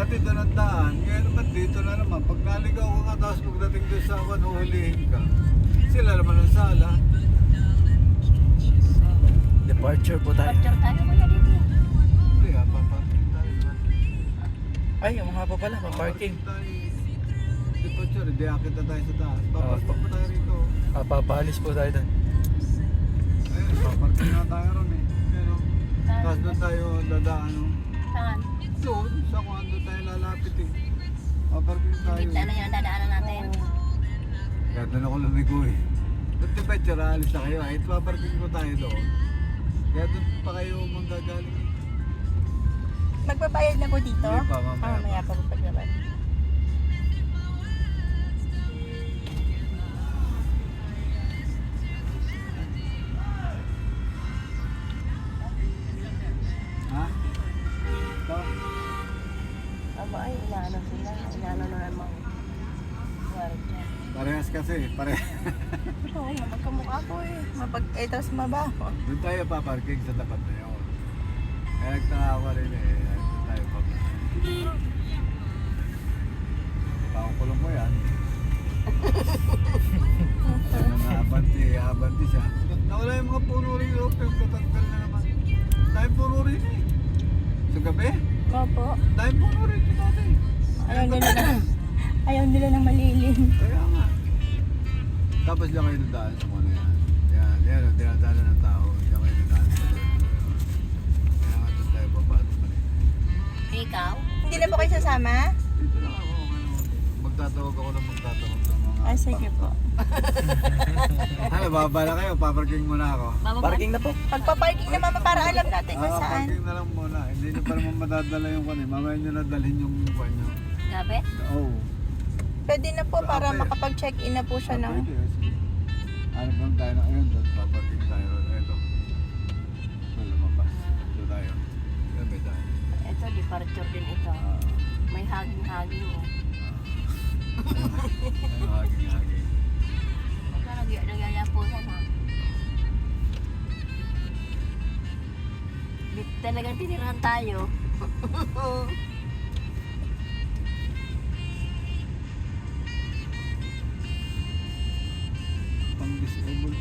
Dati doon ang daan, ngayon naman dito na naman. Pag naligaw ka nga, tapos pagdating doon sa awan, uhulihin ka. Sila naman ang sala. Departure po tayo. Picture tayo kuya dito. Hindi paparking tayo. Ay, yung mga pa pala, pa-parking. Departure, hindi akit na tayo sa taas. Paparking pa tayo rito. Papahalis po tayo doon. Ayun, paparking na tayo ron eh. Ayun, tapos doon tayo dadaan. Saan? Doon, sa kung doon tayo lalapit eh. Paparking tayo. Gitna na yun ang dadaanan natin. Kaya doon ako lumigo eh. Doon Departure, alis na kayo. Ay, paparking ko tayo doon. Kaya doon pa kayo manggagaling. Magbabayad na po dito? Hindi pa, mamaya Mamaya pa po paglaban. Ha? Ito? Aba ay, inaano sila. Inaano na naman. Guardia. Parehas kasi, parehas. Oo, magkamukha po eh. Tapos mabaho. Doon tayo paparking sa tapat na yun. Kaya nagtaka ako rin eh. Doon tayo paparking. Pakukulong mo yan. Ano na abanti siya. Nawala yung mga puno rin yun. Pero katanggal na naman. Dahil puno rin eh. Sa gabi? Opo. Dahil puno rin ito dati. Ayaw nila ng malilim. Kaya nga. Tapos lang kayo dadaan sa mga yan. Yan ang dinadaanan ng tao. Diyan kayo dadaan sa mga. Kaya nga doon tayo papasok pa rin. Ikaw? Hindi na po kayo sasama? Dito lang ako. Magtatawag ako ng magtatawag ng mga... Ah, sige po. Ano, babala kayo? Paparking muna ako. Parking na po. Pagpa-parking naman para alam natin kung saan. Parking na lang muna. Hindi nyo pa naman madadala yung kwan eh. Mamaya nyo nadalhin yung kwan nyo. Gabi? Oo. Pwede na po para makapag-check-in na po siya ng... Pwede. Ano ba tayo na ngayon doon? Paparking tayo. Ito. Lumabas. Ito tayo. Yan ba tayo? Ito, departure din ito. May haging-haging eh. Ano, haging-haging. Huwag ka nagyayapusan ha. Talagang tinirahan tayo. Pang-disable.